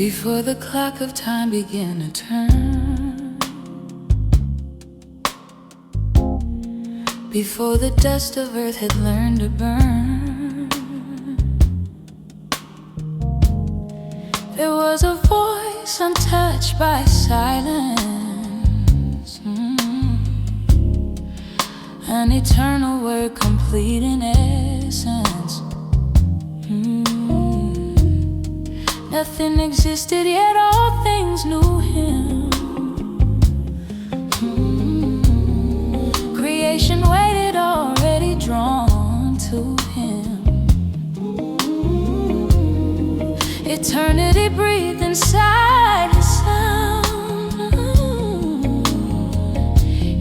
Before the clock of time began to turn, before the dust of earth had learned to burn, there was a voice untouched by silence, an eternal word complete in essence. Nothing existed, yet all things knew him. Creation waited, already drawn to him. Eternity breathed inside his sound.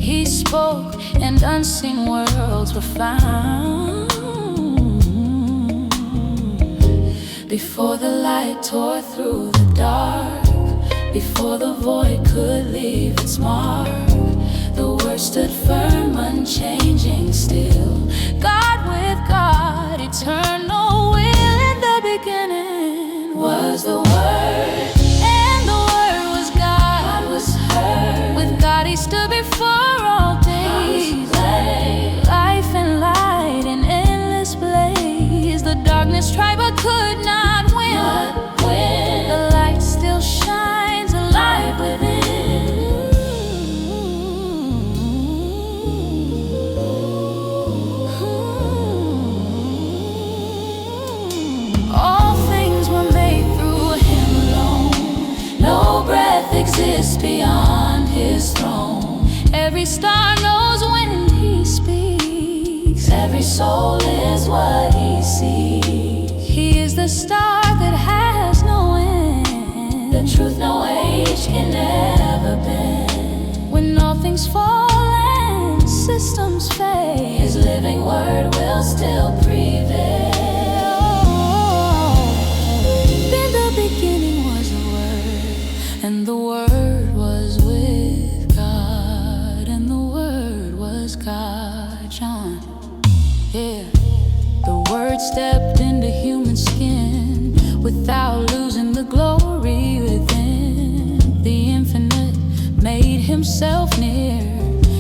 He spoke, and unseen worlds were found. Before the light tore through the dark, before the void could leave its mark, the word stood firm, unchanging still. God with God, eternal will. In the beginning was the Word, and the Word was God. God was heard. With God he stood before all days. Life and light in endless blaze. The darkness tried but could not win. The light still shines alive within. All things were made through him alone. No breath exists beyond his throne. Every star knows when he speaks. Every soul is what he sees. He is the star that has no end, the truth no age can ever bend. When all things fall and systems fade, his living word will still prevail. In the beginning was the Word, and the Word was with God, and the Word was God. John, yeah. The Word stepped into human skin without losing the glory within. The infinite made himself near.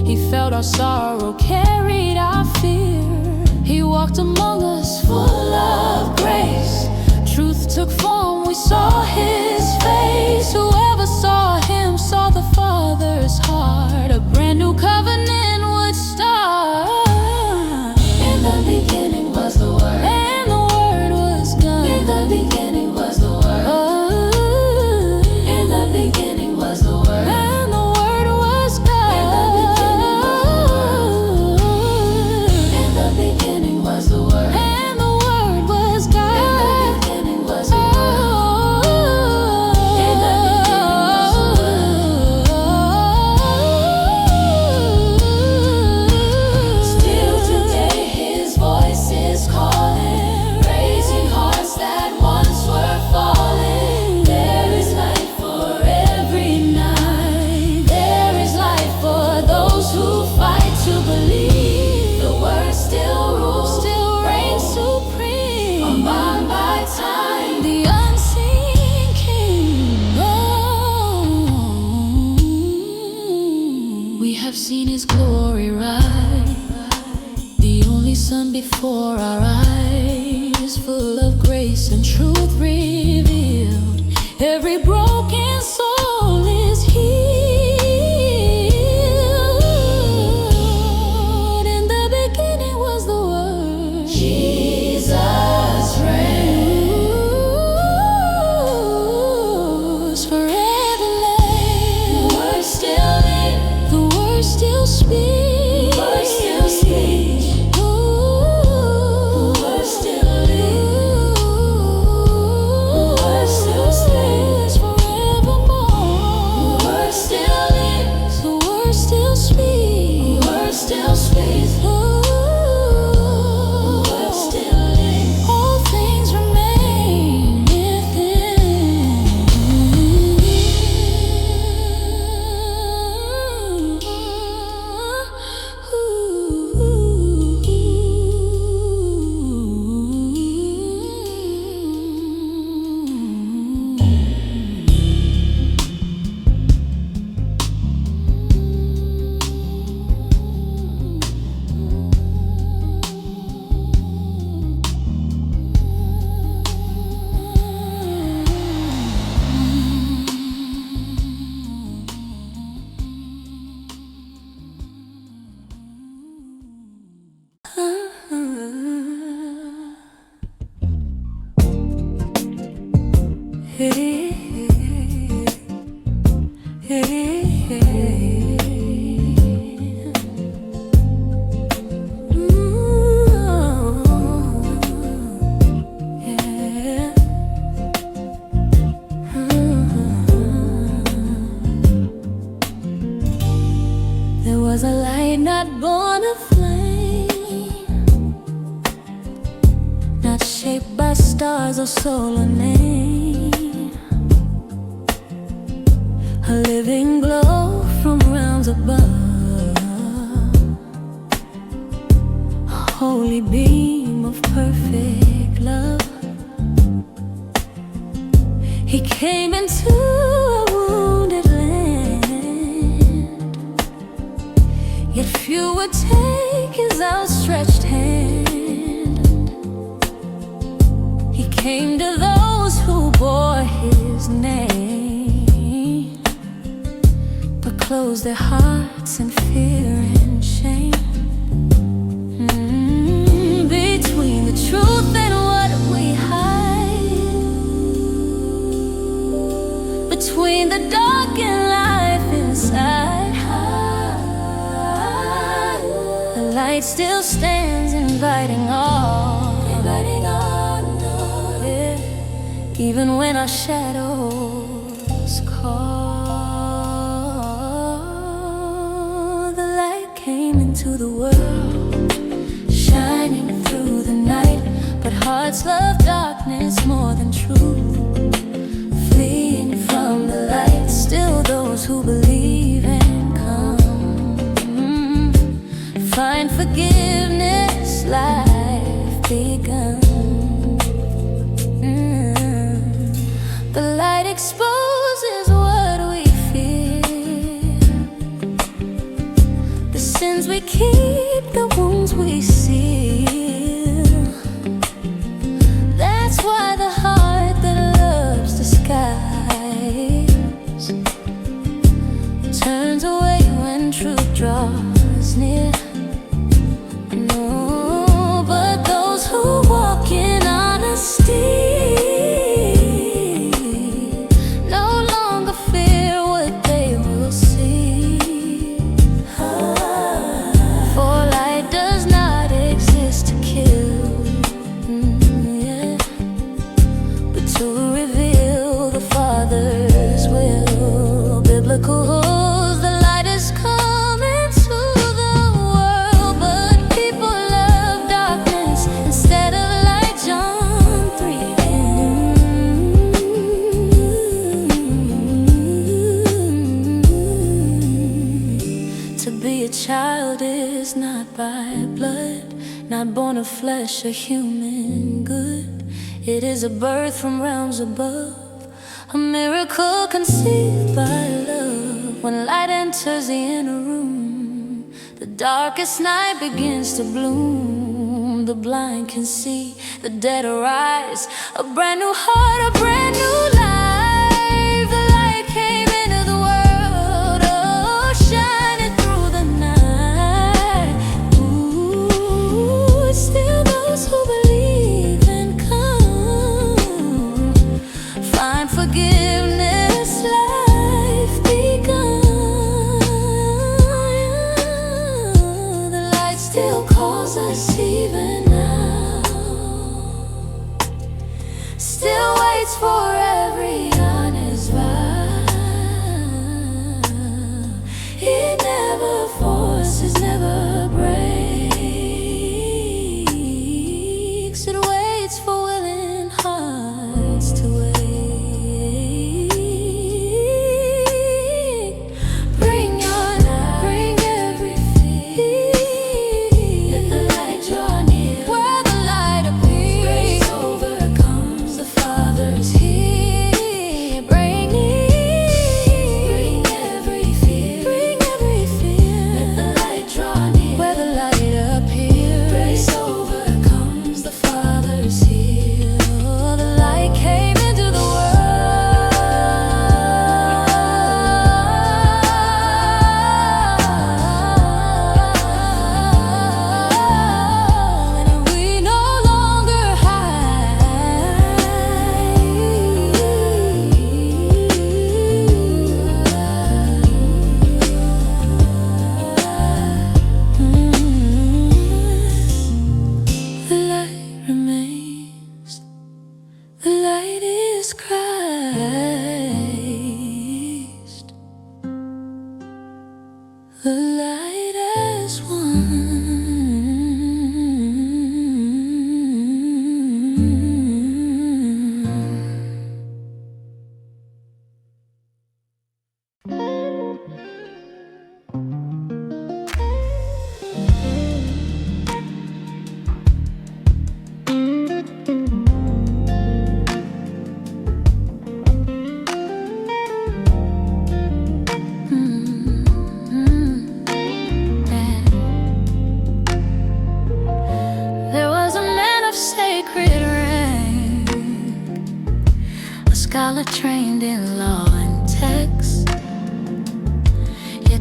He felt our sorrow, carried our fear. He walked among us full of grace. Truth took form, we saw his face. Whoever saw him saw the Father's heart. A brand new covenant would start. In the beginning was the Word, and the Word was God. In the beginning was the Word. In the beginning was the Word, and the Word was God. In the beginning was the Word, and the Word was God. In the beginning was the Word. In the beginning was the Word. Still today his voice is calling, raising hearts that once were falling. There is life for every night. There is life for those who fight to believe. The Word still rules, still reigns supreme. Unbound by time, the unseen King. Oh, we have seen his glory rise, the only Son before our eyes, full of grace and truth revealed. Every broken soul is healed. In the beginning was the Word. Jesus reigns forever. The Word still lives. The Word still speaks. The Word still speaks. The Word still lives. There was a light not born of flame, not shaped by stars or solar name, a living glow from realms above, a holy beam of perfect love. He came into a wounded land, yet few would take his outstretched hand. He came to those who bore his name, but closed their hearts in fear and shame. Between the truth and what we hide, between the dark and life inside, the light still stands, inviting all, yeah. Even when our shadows call, the light came into the world, shining through the night. But hearts love darkness more than truth, fleeing from the light. Still those who believe and come find forgiveness, life begun. The light exposes what we fear, the sins we keep, the wounds we seal. That's why the heart that loves the skies turns away when truth draws near. No, but those who walk in honesty no longer fear what they will see. For light does not exist to kill, yeah, but to reveal the Father's will. Biblical rules, the light is coming to the world, but people love darkness instead of light. John 3. To be a child is not by blood, not born of flesh or human good. It is a birth from realms above, a miracle conceived by love. When light enters the inner room, the darkest night begins to bloom. The blind can see, the dead arise, a brand new heart, a brand new life. The light came into the world, oh, shining through the night. Ooh, still those who believe and come find forgiveness, life begun. The light still calls us even now, still waits for every honest vow. It never forces, never breaks. It waits for willing hearts to wait. Bring your light, bring every fear. Let the light draw near, where the light appears. Grace overcomes, the Father's here.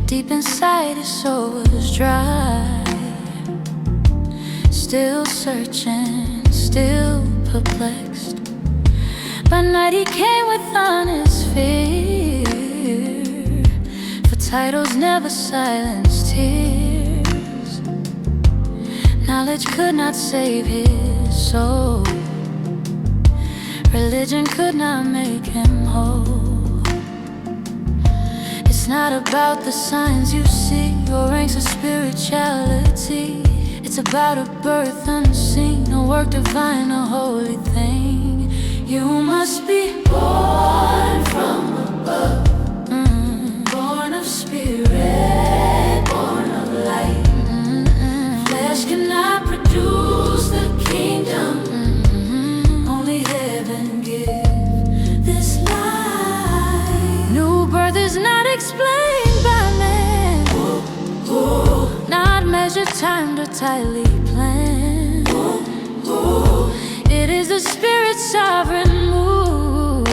Deep inside his soul was dry, still searching, still perplexed. By night he came with honest fear, for titles never silenced tears. Knowledge could not save his soul, religion could not make him whole. It's not about the signs you see or ranks of spirituality. It's about a birth unseen, a work divine, a holy thing. You must be born from above, born of spirit, born of light. Flesh cannot produce the kingdom, only heaven gives this life. New birth is not explained by man, not measured, timed, or tightly planned. It is the Spirit's sovereign move,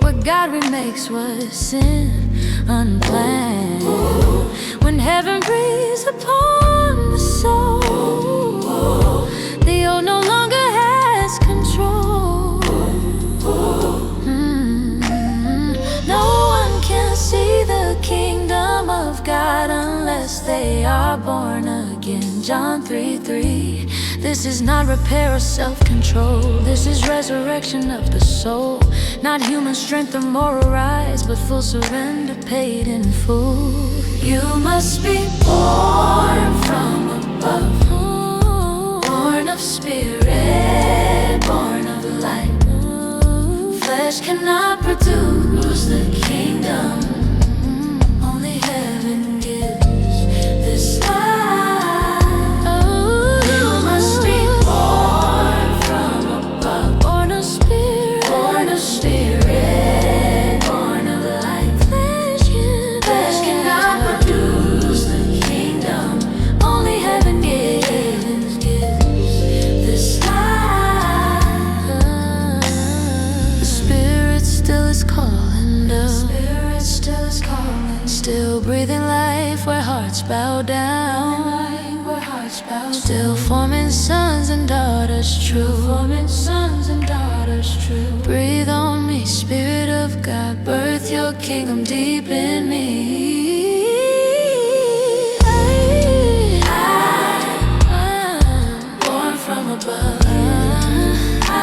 where God remakes what sin unplanned. When heaven breathes upon the soul, the old no longer has control. No one can see the kingdom of God unless they are born again. John 3:3. This is not repair or self-control. This is resurrection of the soul. Not human strength or moral rise, but full surrender paid in full. You must be born from above, born of spirit, born of light. Flesh cannot produce the kingdom, only heaven gives this life. Still breathing life where hearts bow down, still forming sons and daughters true. Breathe on me, Spirit of God, birth your kingdom deep in me. I'm born from above. I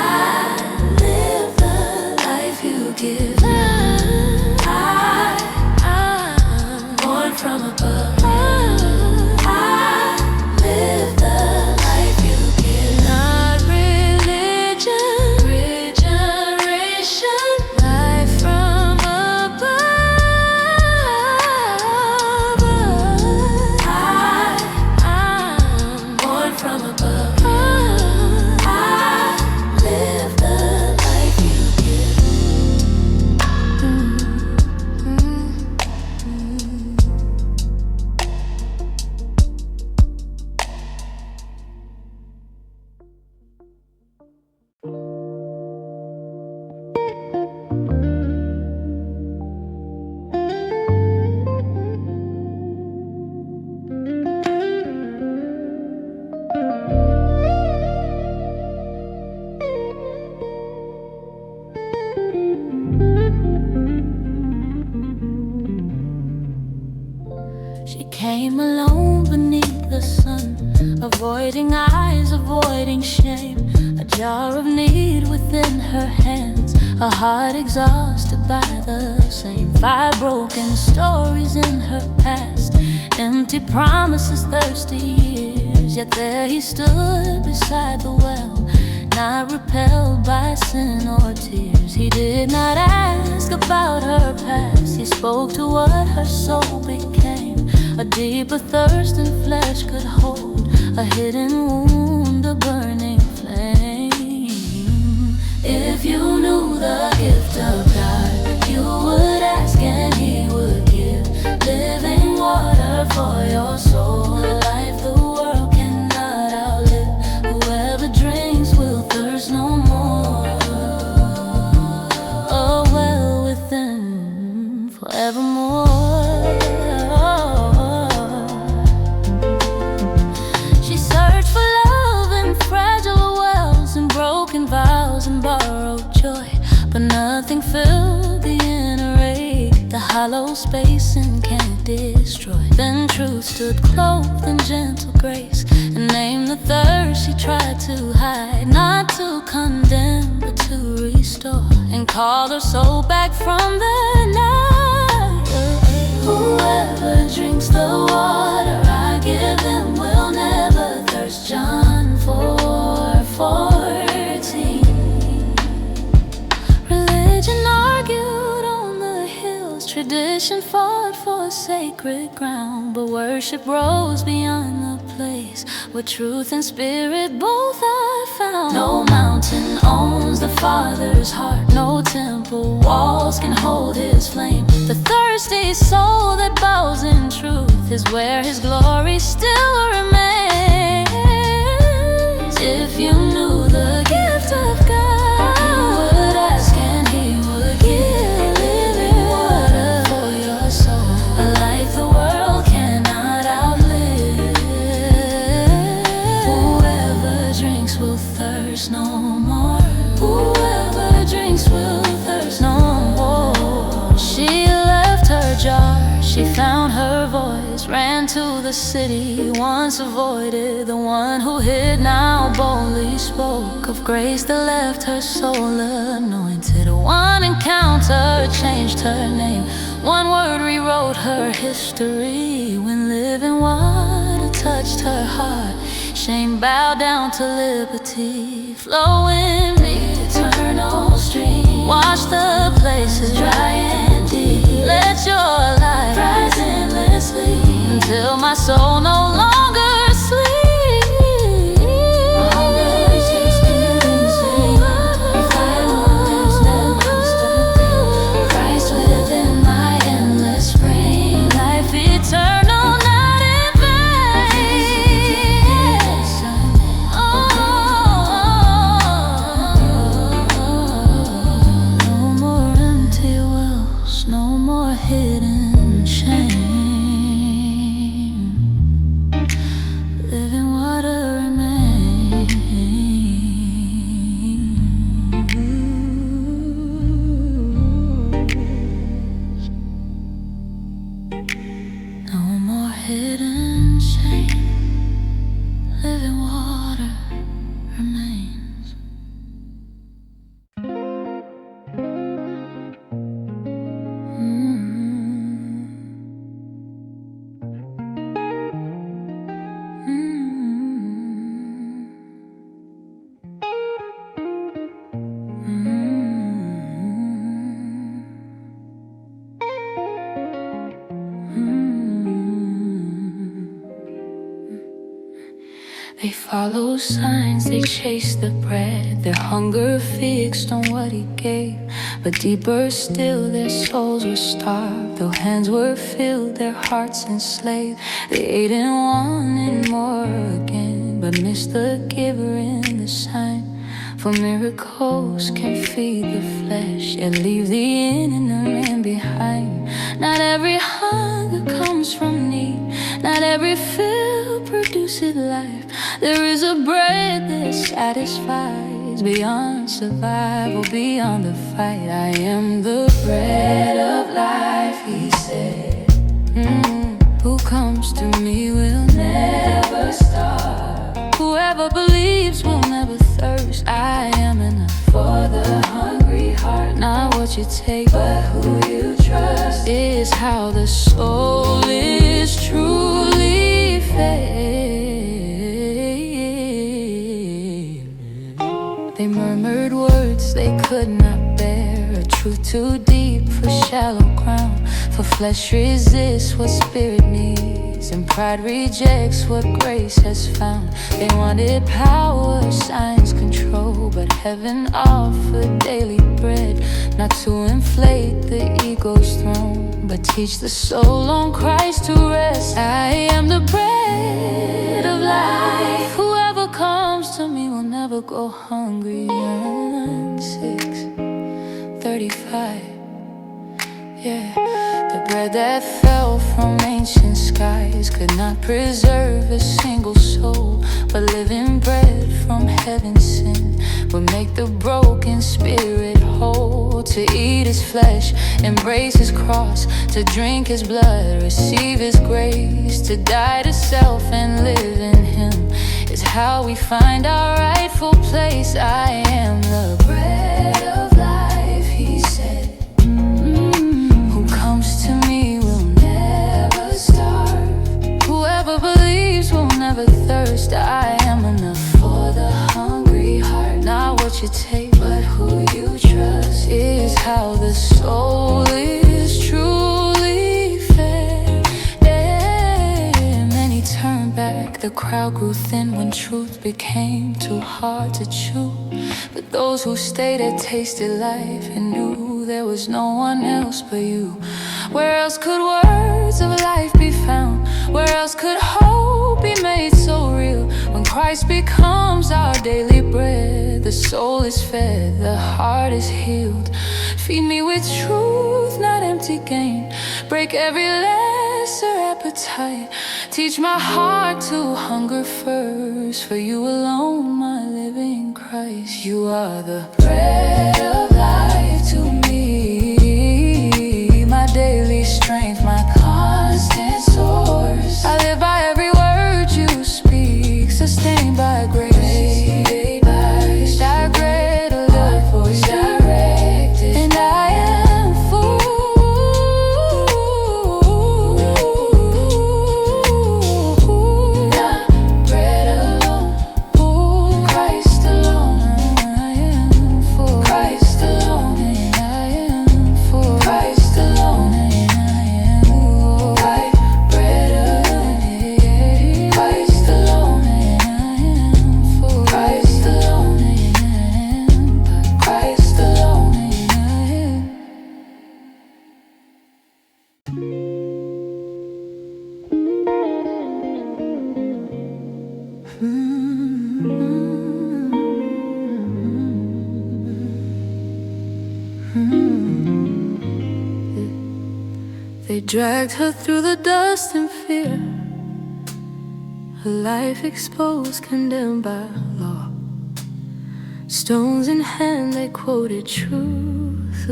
live the life you give. From above, I live the life you give. Not religion, regeneration, life from above. I'm born from above. I live the life you give. She came alone beneath the sun, avoiding eyes, avoiding shame. A jar of need within her hands, a heart exhausted by the same. 5 broken stories in her past, empty promises, thirsty years. Yet there he stood beside the well, not repelled by sin or tears. He did not ask about her past, he spoke to what her soul became. A deeper thirst than flesh could hold, a hidden wound, a burning flame. If you knew the gift of God, you would ask and he would give living water for your soul, a life the world cannot outlive. Whoever drinks will thirst no more, a well within forevermore. hollow space and can't destroy. Then truth stood clothed in gentle grace and named the thirst she tried to hide, not to condemn but to restore, and called her soul back from the night. Whoever drinks the water I give them will never thirst. John 4:14. Religion argued on the hills, tradition fought for sacred ground, but worship rose beyond the place where truth and spirit both are found. No mountain owns the Father's heart, no temple walls can hold His flame. The thirsty soul that bows in truth is where His glory still remains. If you knew the gift of God, you would ask and He would give living water for your soul, a life the world cannot outlive. Whoever drinks will thirst no more. Whoever drinks will thirst no more. She left her jar, she found her voice, ran to the city once avoided. The one who hid now boldly spoke of grace that left her soul anointed. One encounter changed her name, one word rewrote her history. When living water touched her heart, shame bowed down to liberty. Flowing the eternal stream, wash the places dry and deep. Let your light rise endlessly until my soul no longer sleeps. My hunger is just living sweet. If I won't lose the monster thing, Christ within my endless spring, life eternal, not in vain. No more empty wells, no more hidden shame. Living water remains. No more hidden shame. Living water remains. They follow signs, they chase the bread, their hunger fixed on what He gave. But deeper still, their souls were starved, though hands were filled, their hearts enslaved. They ate and wanted more again, but missed the giver in the sign. For miracles can feed the flesh, yet leave the inner man behind. Not every hunger comes from need, not every fill produces life. There is a bread that satisfies beyond survival, beyond the fight. I am the bread of life, He said. Who comes to me will never starve. Whoever believes will never thirst. I am enough for the hungry heart. Not what you take, but who you trust is how the soul is truly fed. They murmured words they could not bear, a truth too deep for shallow ground. For flesh resists what spirit needs, and pride rejects what grace has found. They wanted power, signs, control, but heaven offered daily bread. Not to inflate the ego's throne, but teach the soul on Christ to rest. I am the bread of life. Whoever comes to me will never go hungry. John 6:35. Yeah. bread that fell from ancient skies could not preserve a single soul, but living bread from heaven's sin would make the broken spirit whole. To eat his flesh, embrace his cross, to drink his blood, receive his grace, to die to self and live in him is how we find our rightful place. I am the bread of life, he said. Who comes to me will never starve. Whoever believes will never thirst. I am enough for the hungry heart. Not what you take, but who you trust is how the soul is truly fed. Many turned back, the crowd grew thin when truth became too hard to chew. But those who stayed had tasted life and knew there was no one else but you. Where else could words of life be found? Where else could hope be made so real? When Christ becomes our daily bread, the soul is fed, the heart is healed. Feed me with truth, not empty gain. Break every lesser appetite. Teach my heart to hunger first for you alone, my living Christ. You are the bread of life to me, my daily strength, my constant source. I live by every word you speak, sustained by grace, made by direct love, voice directed, and I am full. Not bread alone, Christ alone. I am full. Christ alone, and I am full. Christ alone, and I am full. Bread alone, Christ alone, and I am full. Christ alone, and I am. Christ alone, and I am. They dragged her through the dust and fear, her life exposed, condemned by law. Stones in hand, they quoted truth,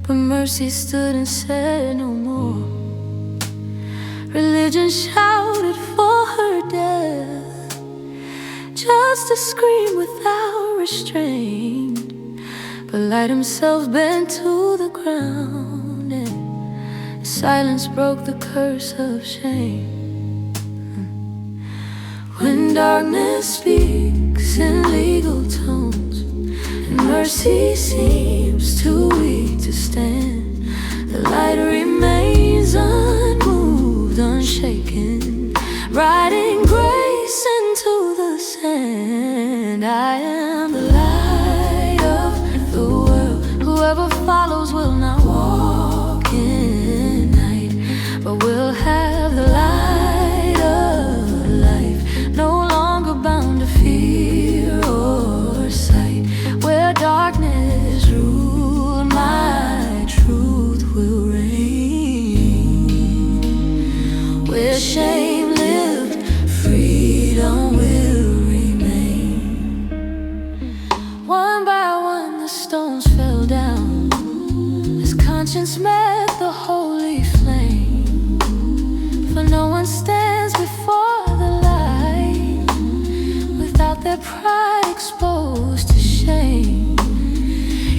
but mercy stood and said no more. Religion shouted for her death, just a scream without restraint. But light himself bent to the ground, and silence broke the curse of shame. When darkness speaks in legal tones, and mercy seems too weak to stand, the light remains unmoved, unshaken, writing grace into the sand. I am the light of the world. Whoever follows will not walk in night, but will have the light of life. No longer bound to fear or sight. Where darkness ruled, my truth will reign. Where shame lived, freedom will remain. One by one the stones fell down as conscience met the holy flame. For no one stands before the light without their pride exposed to shame.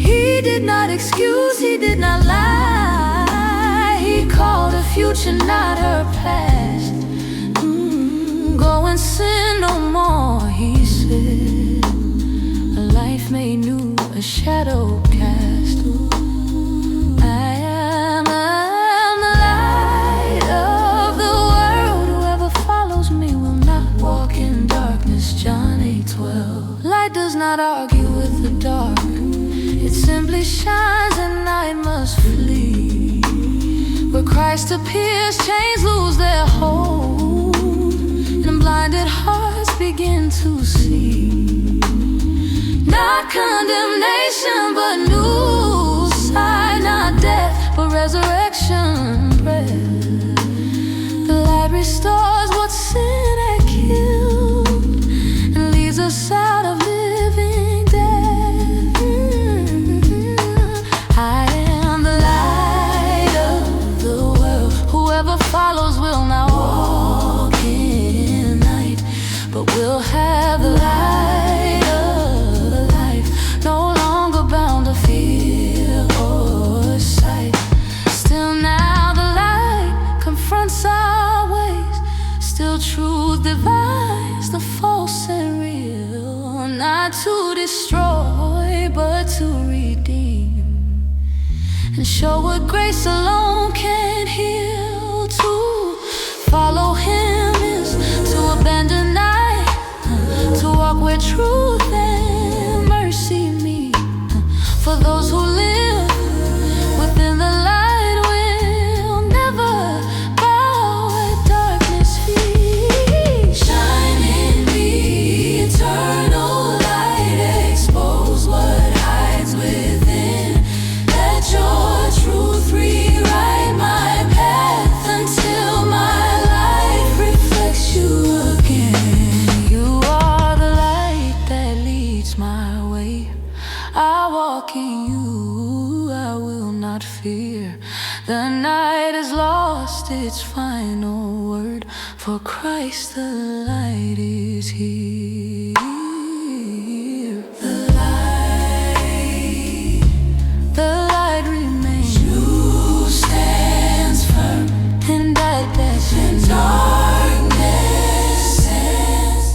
He did not excuse, he did not lie. He called her future, not her past. Go and sin no more, he said. A life made new, a shadow cast. I am the light of the world. Whoever follows me will not walk in darkness. John 8:12. Light does not argue with the dark, it simply shines and night must flee. Where Christ appears, chains lose their hold, and blinded hearts begin to see. Not condemnation, but new sight. Not death, but resurrection. and show what grace alone can heal. To follow Him is to abandon night, to walk where truth and mercy meet. For those who live within the light will never bow at darkness' feet. Shine in me, eternal light, expose what hides within. Let your truth rewrite my path until my life reflects you again. You are the light that leads my way. I walk in you, I will not fear. The night has lost its final word, for Christ the light is here. The light remains. Truth stands firm, and that passion darkness ends.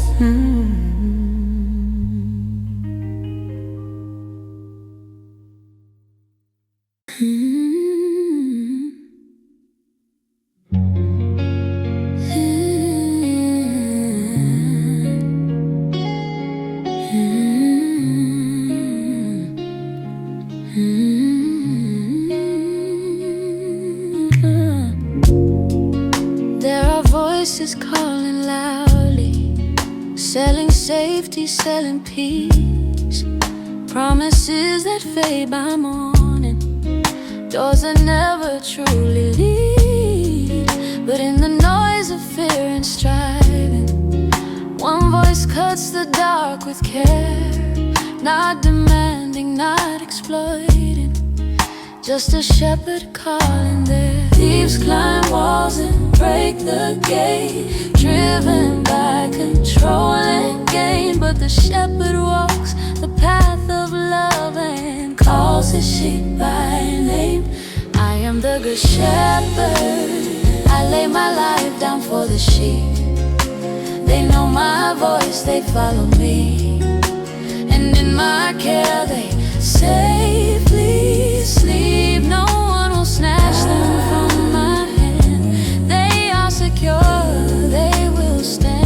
There are voices calling loudly, selling safety, selling peace, promises that fade by morning, doors that never truly lead. But in the noise of fear and striving, one voice cuts the dark with care, not demanding, not exploiting, just a shepherd calling there. Thieves climb walls and break the gate, driven by control and gain. But the shepherd walks the path of love and calls his sheep by name. I am the good shepherd, I lay my life down for the sheep. They know my voice, they follow me, and in my care they safely sleep. No one will snatch them from my hand. They are secure, they will stand.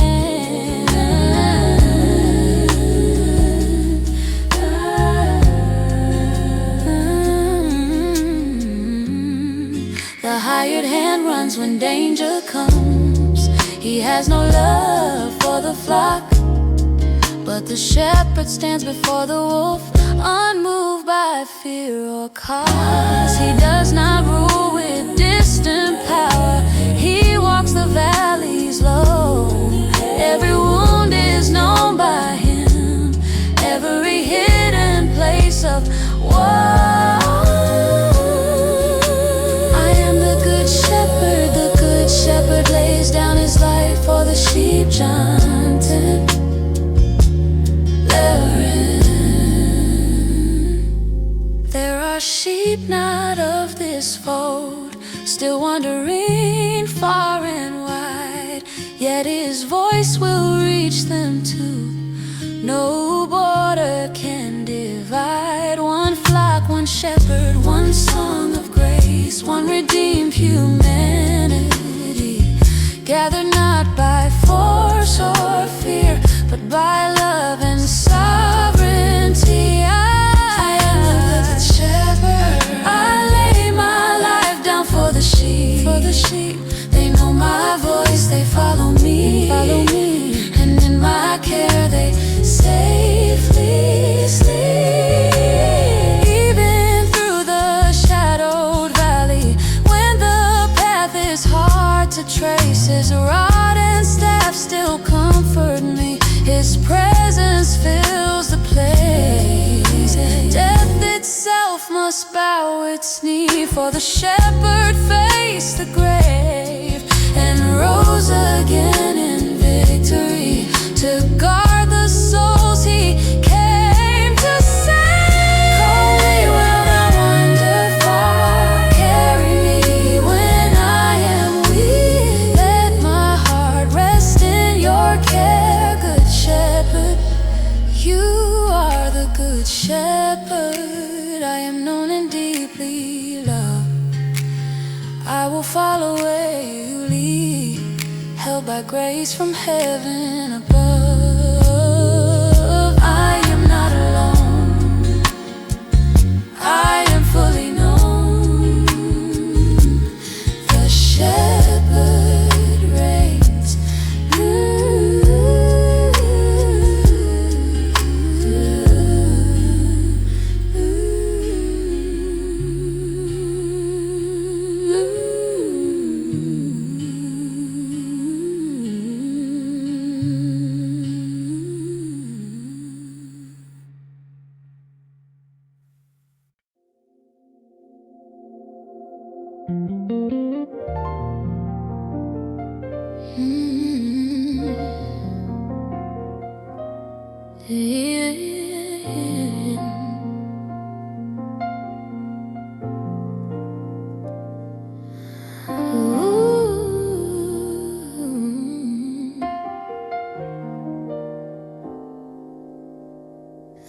The hired hand runs when danger comes. He has no love for the flock, but the shepherd stands before the wolf, unmoved by fear or cause. He does not rule with distant power, he walks the valleys low. Every wound is known by him, every hidden place of woe. I am the good shepherd lays down his life for the sheep. John 10. There are sheep not of this fold, still wandering far and wide, yet his voice will reach them too. No border can divide. One flock, one shepherd, one song of grace, one redeemed humanity, gathered not by force or fear, but by love and sovereignty. I am the good shepherd, I lay my life down for the sheep. They know my voice, they follow me, and in my care they safely sleep. Even through the shadowed valley, when the path is hard to trace, his rod and staff still comfort me. His presence fills the place. Death itself must bow its knee, for the shepherd faced the grave and rose again in victory, to guard the souls he came to save. Call me when I wander far, carry me when I am weak. Let my heart rest in your care, good shepherd. You are the good shepherd. I am known and deeply loved. will follow where you lead, held by grace from heaven above. I am not alone, I am fully known. The shepherd reigns.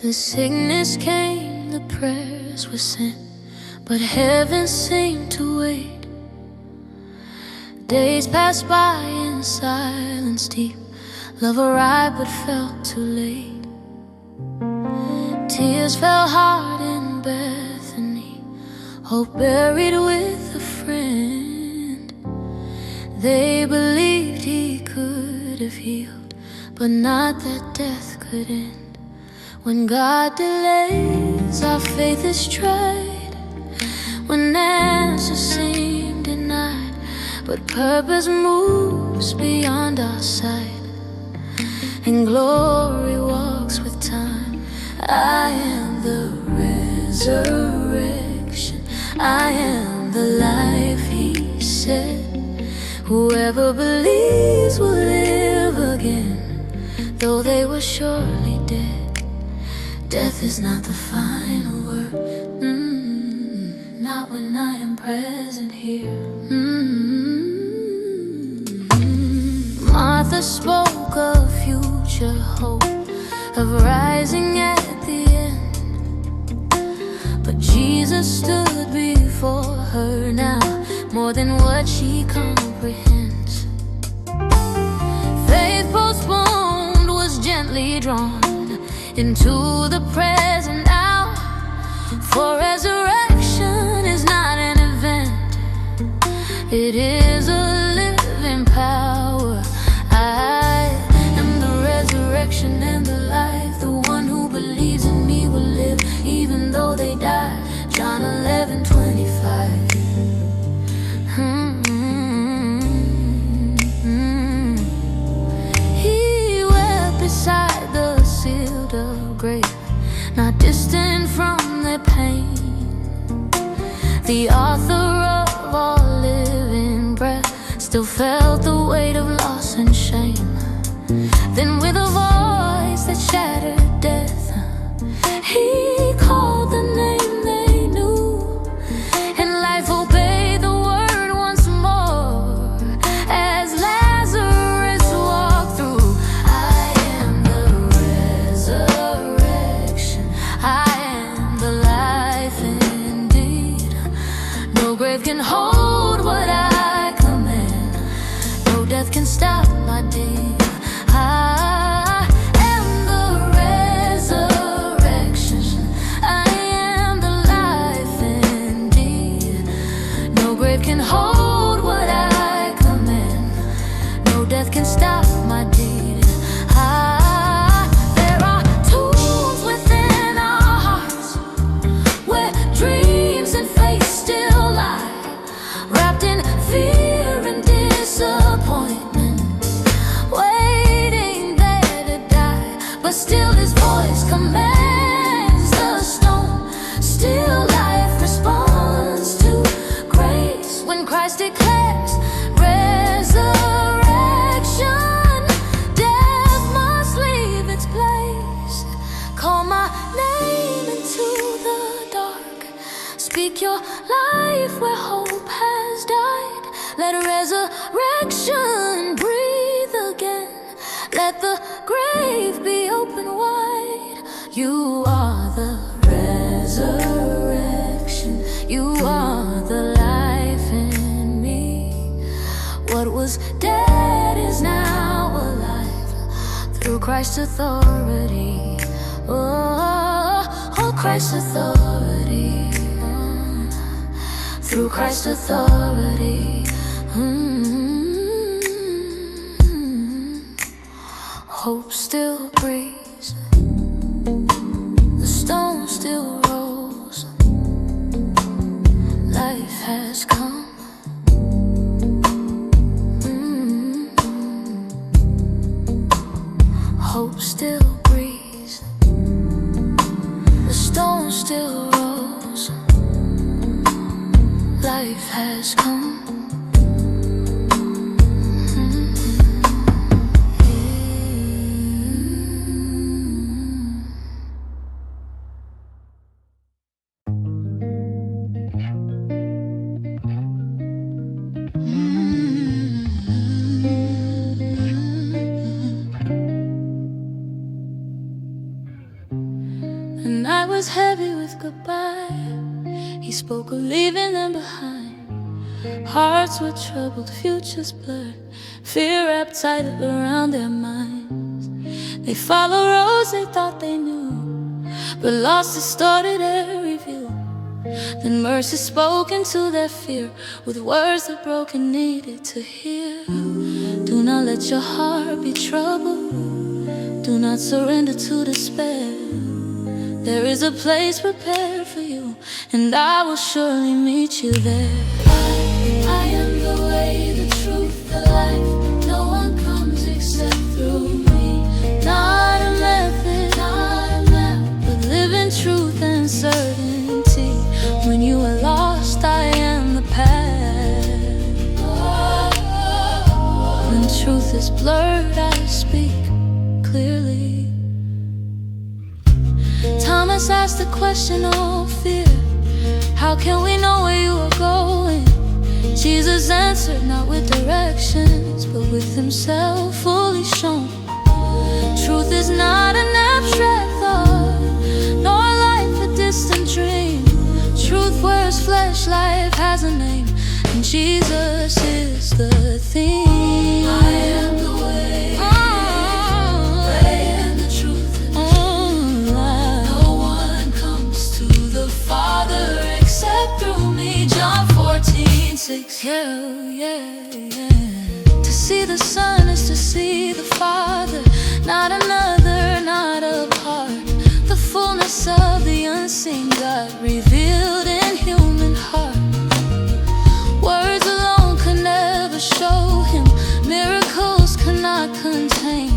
The sickness came, the prayers were sent, but heaven seemed to wait. Days passed by in silence deep, love arrived but felt too late. Tears fell hard in Bethany, hope buried with a friend. They believed he could have healed, but not that death could end. When God delays, our faith is tried. When answers seem denied, but purpose moves beyond our sight, and glory walks with time. I am the resurrection, I am the life he said. Whoever believes will live again, though they were surely dead. Death is not the final word, not when I am present here. Martha spoke of future hope, of rising at the end, but Jesus stood before her now, more than what she comprehends. Faith postponed was gently drawn into the present now, for resurrection is not an event, it is a living power. I am the resurrection and the life, the one who believes in me will live even though they die. John 11:25. He wept beside the sealed up grave, not distant from their pain. The author of all living breath still felt the weight of loss and shame. Then with a voice that shattered death, he called the name they knew, and life obeyed the word once more as Lazarus walked through. I am the resurrection, I am the life indeed. No grave can hold what I command, no death can stop my deed. I am the resurrection, I am the life indeed. No grave can hold what I command, no death can stop my deed. There are tools within our hearts where dreams and faith still lie, wrapped in fear and disappointment, waiting there to die. But still his voice commands the stone, still life responds to grace. When Christ declares resurrection, death must leave its place. Call my name into the dark, speak your life where hope has died. Let resurrection breathe again, let the grave be open wide. You are the resurrection, you are the life in me. What was dead is now alive through Christ's authority. Oh, Christ's authority. Through Christ's authority. Hope still breathes. The stone still rolls. Life has come. Hope still breathes. The stone still rolls. Life has come. The night was heavy with goodbye. He spoke of leaving them behind. Hearts were troubled, futures blurred. Fear wrapped tight around their minds. They followed roads they thought they knew, but lost distorted every view. Then mercy spoke into their fear with words the broken needed to hear. Do not let your heart be troubled. Do not surrender to despair. There is a place prepared for you, and I will surely meet you there. I am the way, the truth, the life. No one comes except through me. Not a method, but living truth and certainty. When you are lost, I am the path. When truth is blurred, I speak clearly. Thomas asked the question of fear. How can we know where you are going? Jesus answered, not with directions, but with himself fully shown. Truth is not an abstract thought, nor life a distant dream. Truth wears flesh, life has a name, and Jesus is the theme. I am the way, and the truth, and life. No one comes to the Father except through me. John 14:6. Yeah. To see the Son is to see the Father, not another, not apart. The fullness of the unseen God revealed in human heart. Words alone could never show him. Miracles could not contain,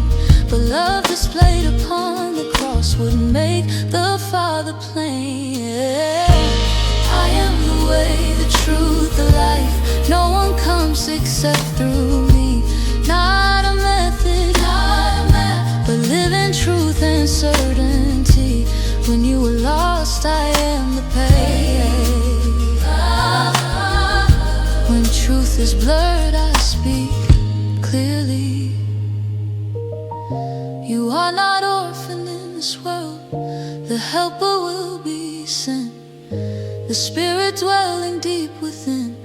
but love displayed upon the cross would make the Father plain. I am the way, the truth, the life. No one comes except through me. Not a method, but living truth and certainty. When you were lost, I am the path. When truth is blurred, I speak clearly. You are not orphaned in this world. The helper will be sent. The Spirit dwelling deep within,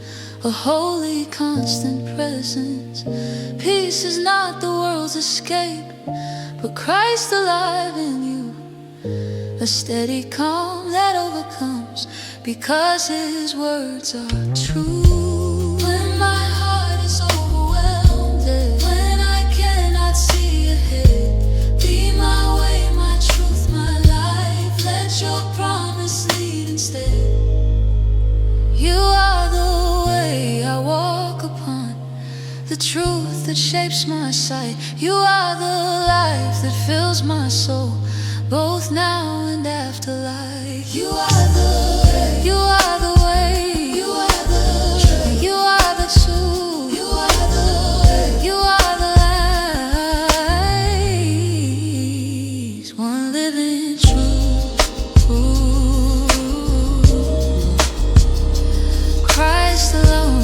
a holy constant presence. Peace is not the world's escape, but Christ alive in you. A steady calm that overcomes, because his words are true. When my heart is overwhelmed, when I cannot see ahead, be my way, my truth, my life. Let your promise lead instead. You are the way I walk upon, the truth that shapes my sight. You are the life that fills my soul, both now and afterlife. You are the way, you are the way, you are the truth, you are the truth, you are the way, you are the light. One living truth, Christ alone.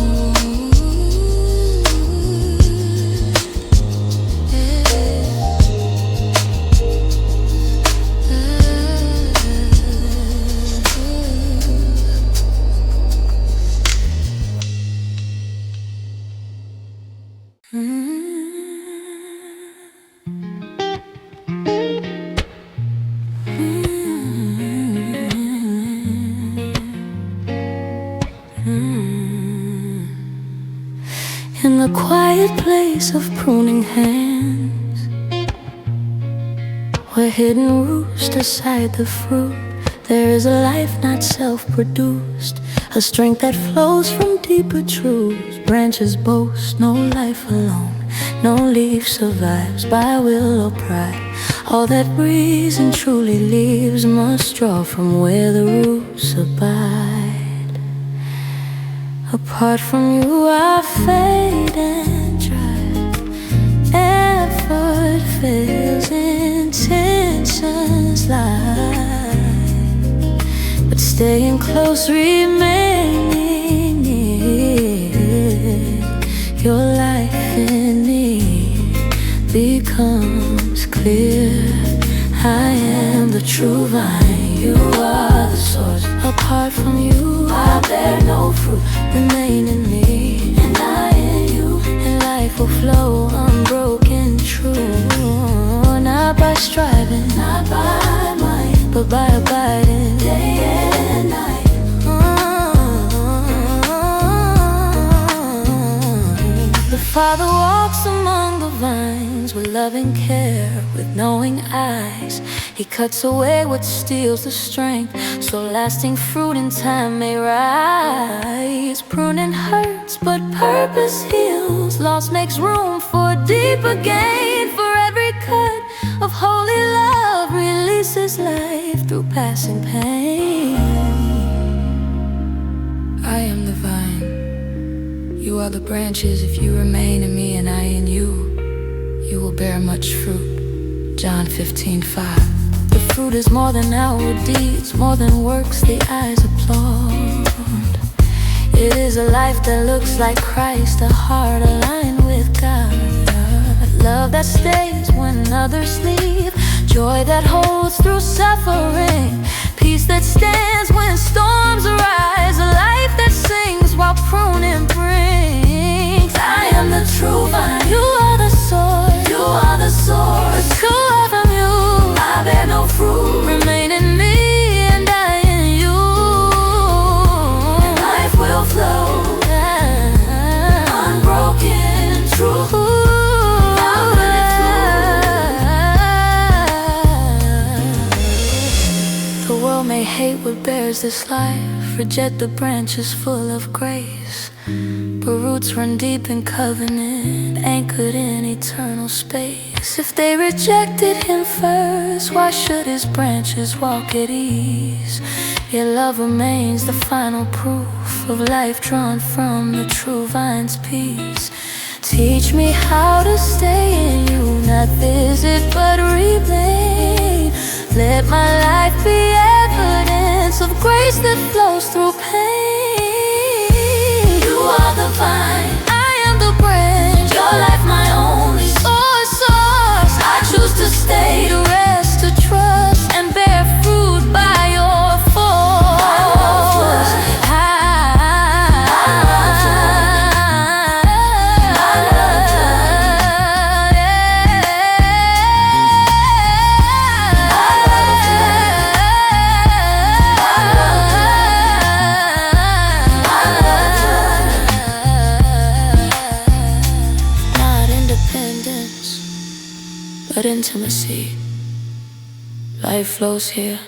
In the quiet place of pruning hands, where hidden roots decide the fruit, there is a life not self-produced, a strength that flows from deeper truths. Branches boast no life alone, no leaf survives by will or pride. All that breathes and truly lives must draw from where the roots abide. Apart from you I fade and dry, effort fails, intentions lie, but staying close, remaining near, your life in me becomes clear. I am the true vine, you are the source. Apart from you I bear no fruit. Remain in me and I in you, and life will flow unbroken true. Not by striving, not by might, but by abiding day and night. The Father walks among the vines with loving care, with knowing eyes. He cuts away what steals the strength, so lasting fruit in time may rise. Pruning hurts, but purpose heals. Loss makes room for deeper gain. For every cut of holy love releases life through passing pain. I am the vine, you are the branches. If you remain in me and I in you, you will bear much fruit. John 15:5. The fruit is more than outward deeds, more than works the eyes applaud. It is a life that looks like Christ, a heart aligned with God, love that stays when others leave, joy that holds through suffering, peace that stands when storms arise, a life that sings while pruning brings. I am the true vine, you are the source, you are the source. Too far from you I bear no fruit. Remain in me and I in you, and life will flow unbroken true. The world may hate what bears this life, reject the branches full of grace, but roots run deep in covenant, anchored in eternal space. If they rejected him first, why should his branches walk at ease? Your love remains the final proof of life drawn from the true vine's peace. Teach me how to stay in you, not visit but remain. Let my life be evidence of grace that flows through pain. You are the vine, I am the branch, your life my only source. I choose to stay, to rest, to trust, and bear fruit by your force. But intimacy, life flows here.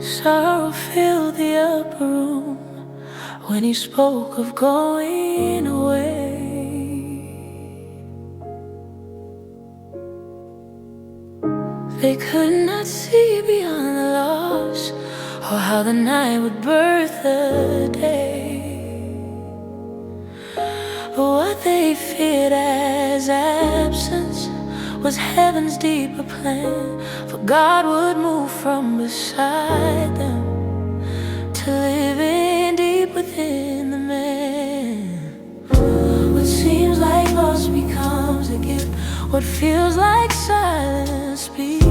Sorrow filled the upper room when he spoke of going away. They could not see beyond the loss, or how the night would birth the day. But what they feared as absence was heaven's deeper plan, for God would move from beside them to live in deep within the man. What seems like loss becomes a gift what feels like silence speaks.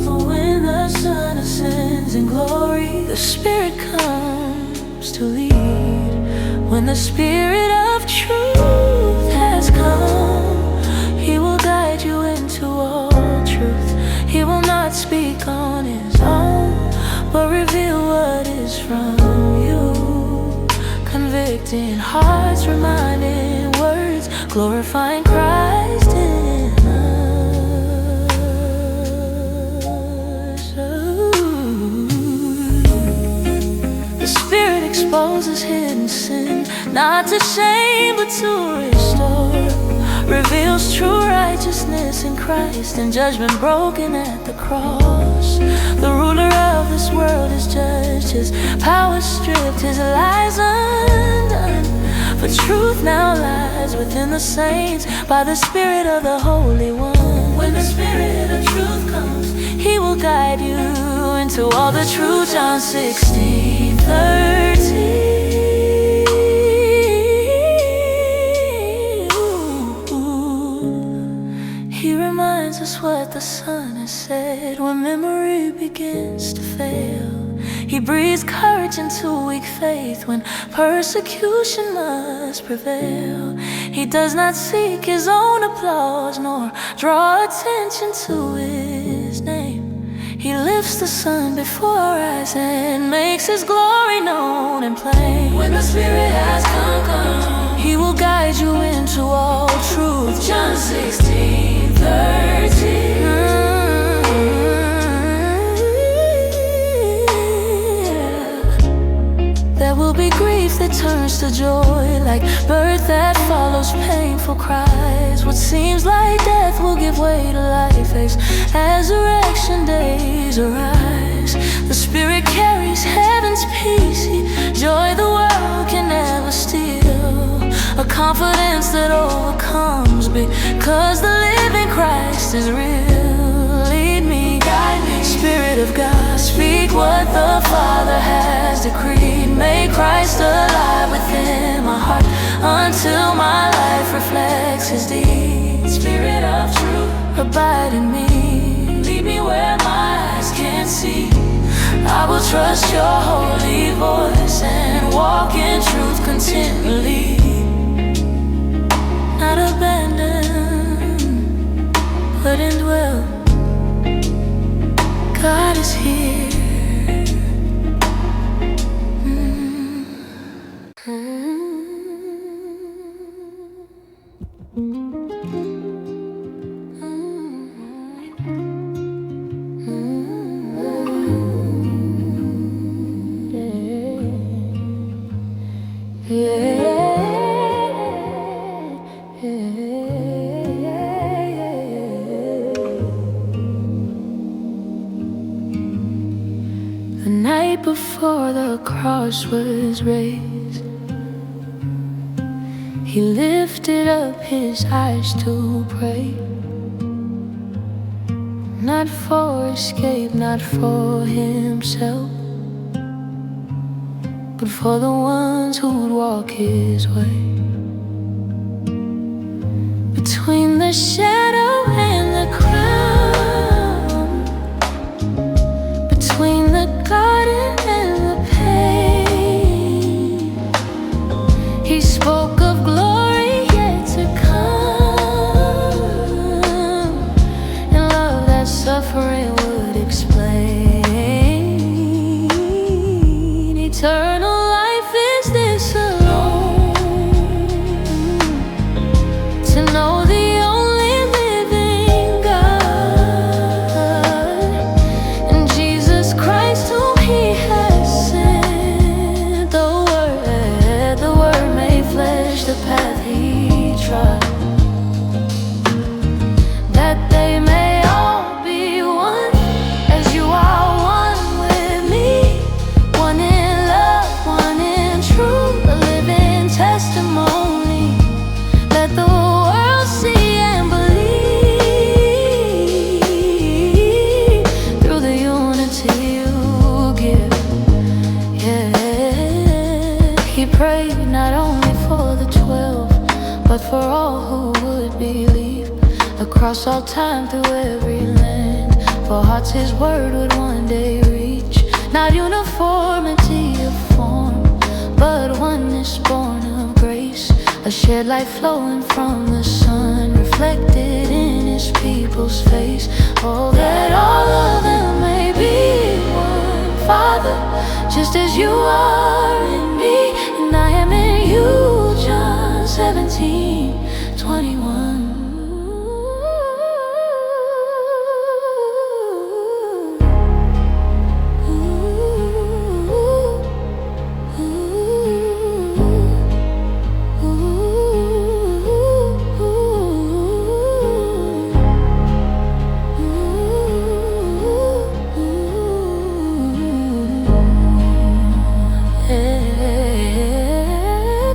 For when the sun ascends in glory, the Spirit comes to lead. When the Spirit of truth has come, He will guide you into all truth. He will not speak on His own, but reveal what is from you. Convicting hearts, reminding words, glorifying Christ in us. The Spirit exposes hidden sin, not to shame but to restore. Reveals true righteousness in Christ and judgment broken at the cross. The ruler of this world is judged, his power stripped, his lies undone. For truth now lies within the saints by the Spirit of the Holy One. When the Spirit of truth comes, He will guide you into all the truth. John 16:13. He reminds us what the Son has said when memory begins to fail. He breathes courage into weak faith when persecution must prevail. He does not seek His own applause nor draw attention to His name. He lifts the sun before our eyes and makes His glory known and plain. When the Spirit has come, He will guide you into all truth. John 16:13. There will be grief that turns to joy, like birth that follows painful cries. What seems like death will give way to life as resurrection days arise. The Spirit carries heaven's peace, joy the world can never steal. A confidence that overcomes because the living Christ is real. Lead me, guide me, Spirit of God, speak what the Father has decreed. Make Christ alive within my heart until my life reflects His deeds. Spirit of truth, abide in me. Lead me where my eyes can't see. I will trust Your holy voice and walk in truth continually. Not abandoned, but indwell. God is here. The night before the cross was raised, He lifted up His eyes to pray. Not for escape, not for Himself, but for the ones who'd walk His way. Between the shadow and the crown, between the garden and the pain, He spoke of glory yet to come, and love that suffering would explain. Eternal life is this alone, to know the only living God, and Jesus Christ whom He has sent. The Word made flesh, the path He trod, that they may all be one. across all time, through every land. For hearts his word would one day reach. Not uniformity of form, but oneness born of grace. A shared light flowing from the sun, reflected in his people's face. Oh, that all of them may be one, Father, just as you are in me and I am in you. John 17:21.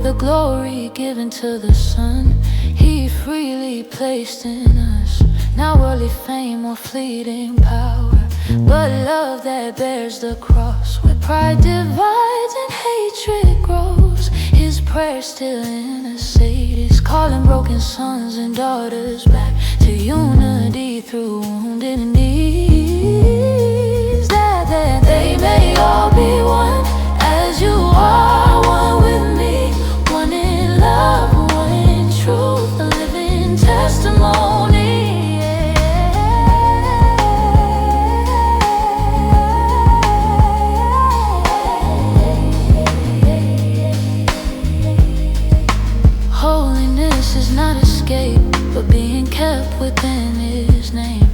The glory given to the Son, He freely placed in us. Not worldly fame or fleeting power, but love that bears the cross. Where pride divides and hatred grows, His prayer still intercedes, calling broken sons and daughters back to unity through wounded knees. That they may all be one, as you are one with me. One in love, one in truth, a living testimony. Holiness is not escape, but being kept within His name.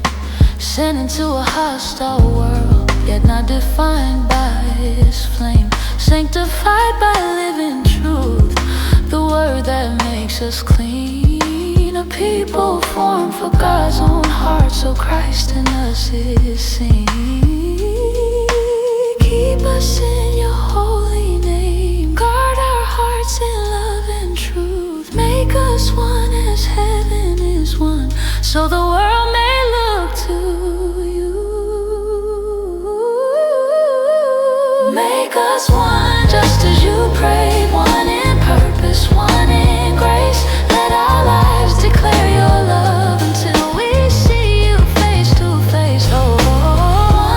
Sent into a hostile world, yet not defined by His flame. Sanctified by living truth, the word that makes us clean. A people formed for God's own heart, so Christ in us is seen. Keep us in your holy name, guard our hearts in love and truth. Make us one as heaven is one, so the world may look to you. Make us one, just as you prayed, one in purpose, one in grace. Let our lives declare your love until we see you face to face. Oh,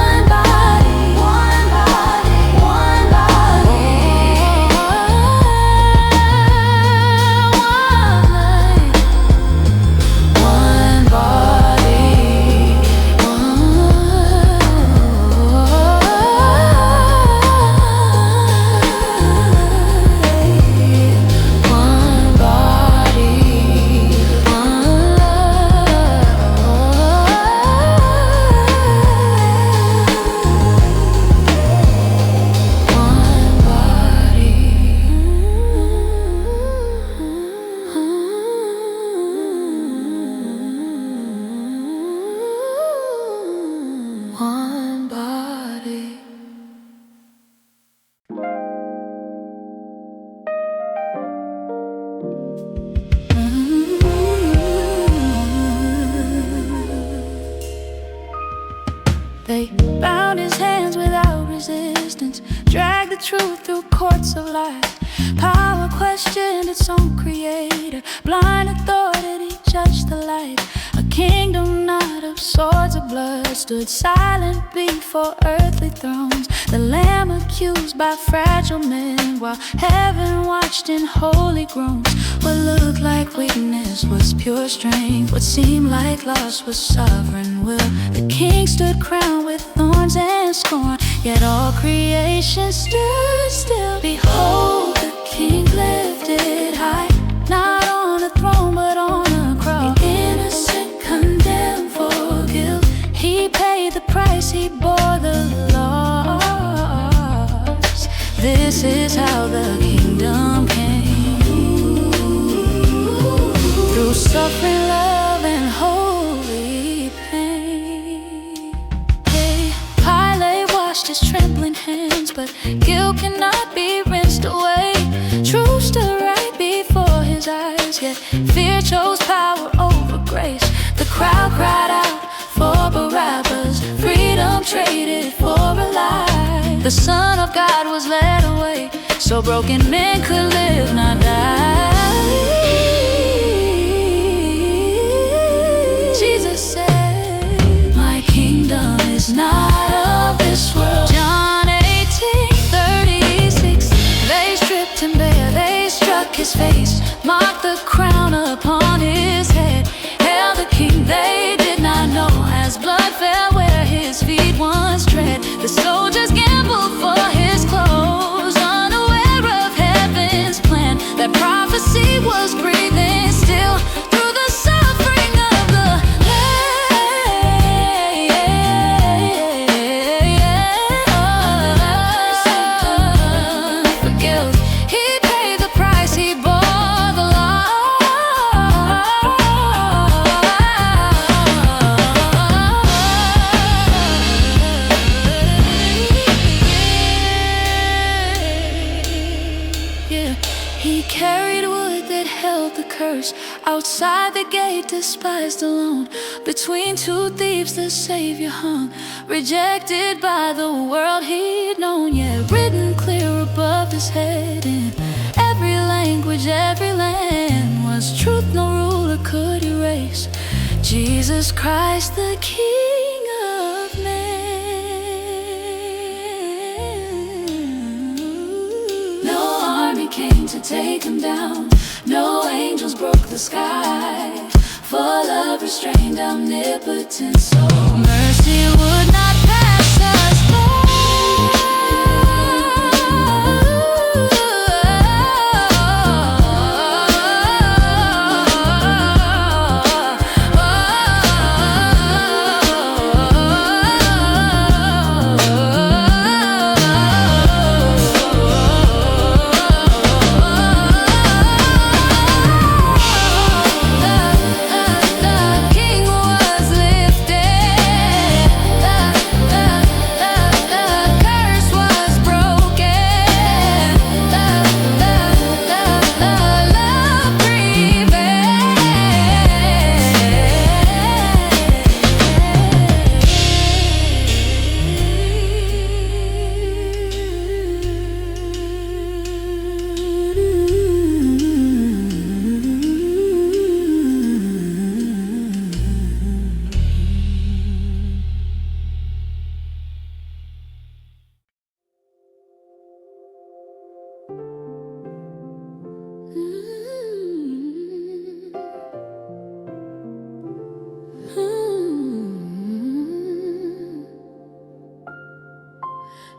one body, one body, one body, one life, one body, one body. They bound his hands without resistance, dragged the truth through courts of life. Power questioned its own creator, blind authority judged the light. A kingdom not of swords or blood stood silent before earthly thrones. The lamb accused by fragile men, while heaven watched in holy groans. What looked like weakness was pure strength, what seemed like loss was sovereign will. The king stood crowned with thorns and scorn, yet all creation stood still. Behold, the king lifted high, not on a throne but on a cross. The innocent condemned for guilt, he paid the price, he bore the loss. This is how the kingdom came, through suffering, love, and holy pain. Hey, Pilate washed his trembling hands, but guilt cannot be rinsed away. Truth stood right before his eyes, yet fear chose power over grace. The crowd cried out for Barabbas, freedom traded for a lie. The Son of God was led away, so broken men could live, not die. Jesus was not of this world. John 18:36. They stripped him bare, they struck his face, marked the crown upon his head, held the king they did not know, as blood fell where his feet once tread. The soldiers gambled for his clothes, unaware of heaven's plan. That prophecy was breathing still through the suffering of the land. For guilt, he paid the price, he bore the He carried wood that held the curse, outside the gate despised alone. Between two thieves the Savior hung, rejected by the world he'd known, yet written clear above his head in every language, every land, was truth no ruler could erase. Jesus Christ, the King of men. Came to take him down, no angels broke the sky, for love restrained omnipotence, so mercy would not pass us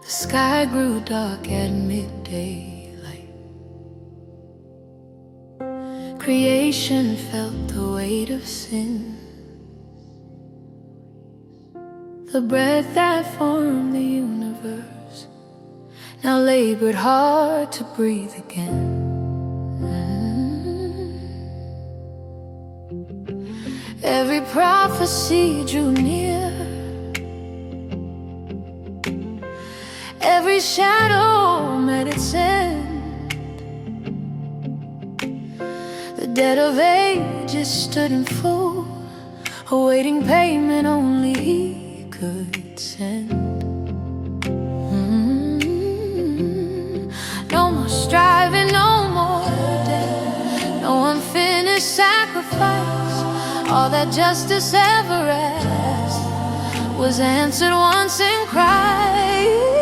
The sky grew dark at midday light. Creation felt the weight of sin. The breath that formed the universe now labored hard to breathe again. Every prophecy drew near, every shadow met its end. The dead of ages stood in full, awaiting payment only He could send. No more striving, no more death, no unfinished sacrifice. All that justice ever asked was answered once in Christ.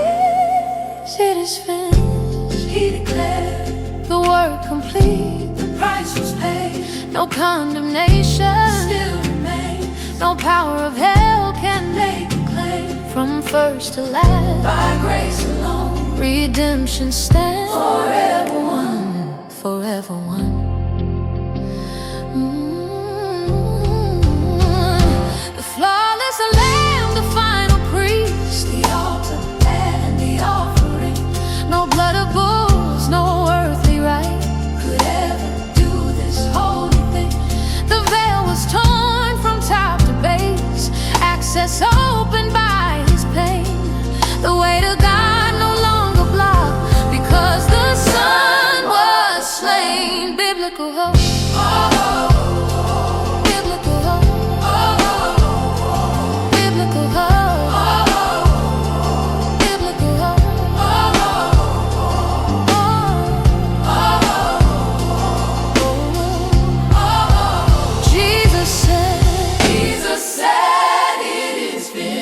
It is finished, He declared, the work complete, the price was paid. No condemnation still remains, no power of hell can make a claim. From first to last, by grace alone, redemption stands forever one, forever one. The flawless Lamb, the final priest, the altar and the offering. No blood of bulls, no earthly right could ever do this holy thing. The veil was torn from top to base, access opened by His pain. The way to God no longer blocked, because the Son was slain. Biblical hope. Biblical hope. Biblical hope. Biblical hope. Jesus said it is finished.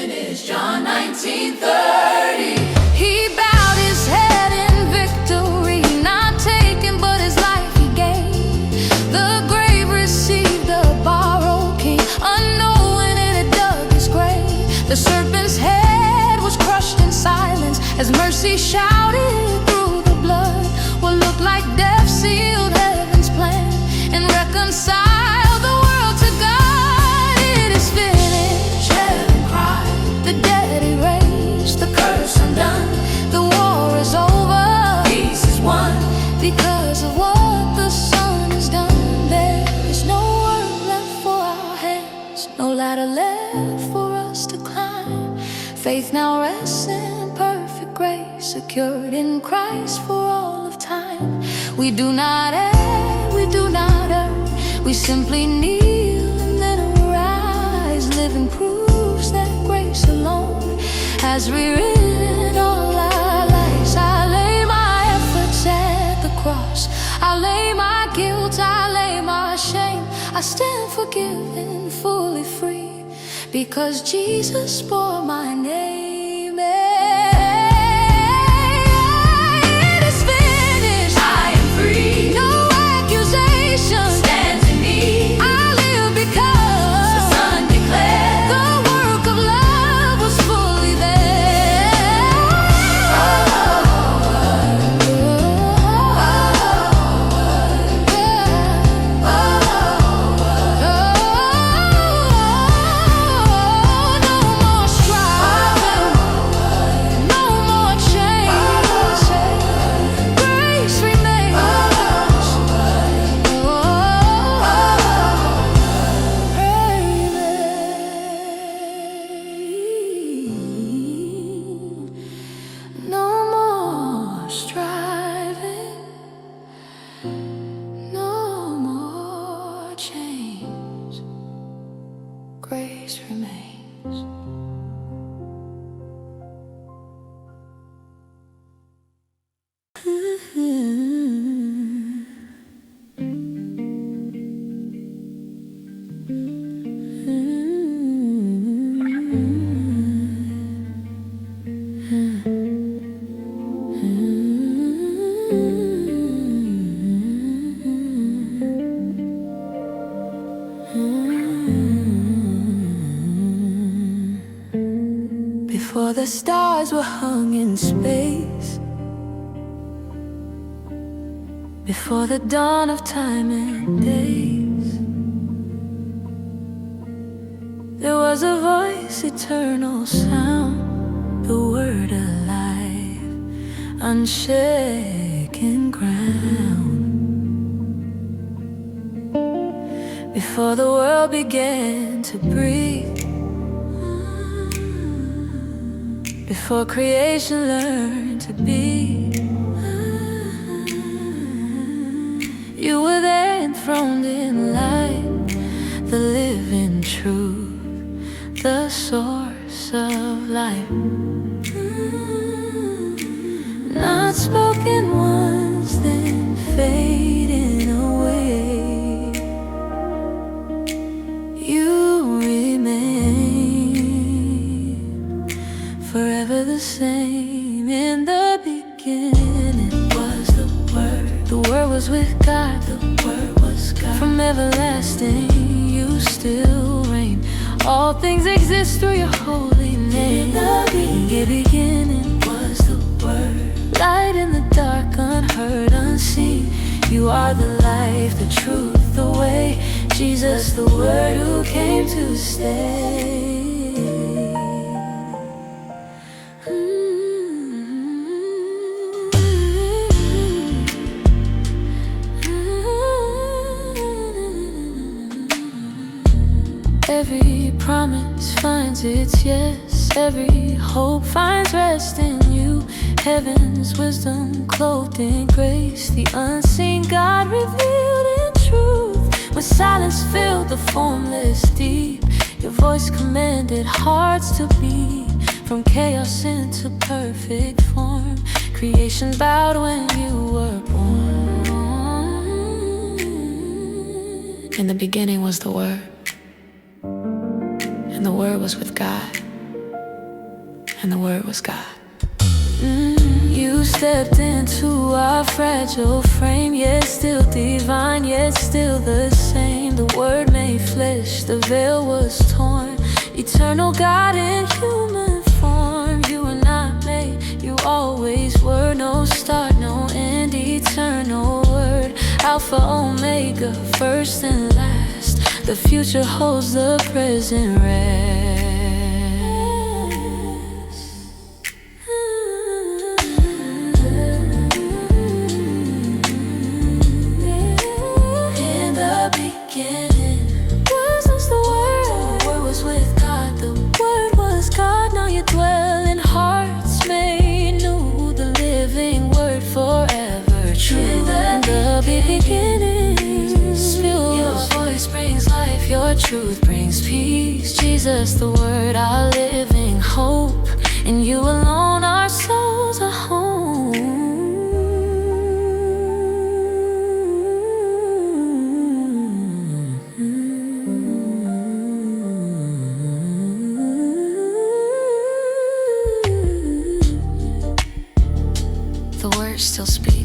The serpent's head was crushed in silence as mercy shouted through the blood. What looked like death sealed heaven's plan and reconciled the world to God. It is finished, heaven cried, the dead erased, the curse undone. The war is over, peace is won, because of what the Son has done. There is no work left for our hands, no ladder left for us to climb. Faith now rests in perfect grace, secured in Christ for all of time. We do not err, we do not earn, we simply kneel and then arise, living proofs that grace alone has rewritten all our lives. I lay my efforts at the cross, I lay my guilt, I lay my shame. I stand forgiven, fully free, because Jesus bore my name. It is finished, I am free, no accusation stands in me. I live because the Son declared the work of love was fully there. Grace remains. Before the stars were hung in space, before the dawn of time and days, there was a voice, eternal sound, the word alive, unshaken ground. Before the world began to breathe, before creation learned to be, you were there enthroned in light, the living truth, the source of life. Not spoken once, then fading away. You remain forever the same. In the beginning was the Word. The Word was with God. The Word was God. From everlasting you still reign. All things exist through your holy name. In the beginning was the Word. Light in the dark, unheard, unseen. You are the life, the truth, the way. Jesus, the Word who came to stay. Every promise finds its yes. Every hope finds rest in you. Heaven's wisdom clothed in grace. The unseen God revealed in truth. When silence filled the formless deep, your voice commanded hearts to beat. From chaos into perfect form, creation bowed when you were born. In the beginning was the Word, and the Word was with God, and the Word was God. You stepped into our fragile frame, yet still divine, yet still the same. The Word made flesh, the veil was torn. Eternal God in human form, you were not made, you always were. No start, no end, eternal word. Alpha, Omega, first and last. The future holds the present rest. In the beginning was the Word. The Word was with God. The Word was God. Now you dwell in hearts made new. The living Word forever true. In the beginning, still your voice brings life. Your truth brings peace. Jesus, the Word, our living hope. In you alone our souls are home. The Word still speaks.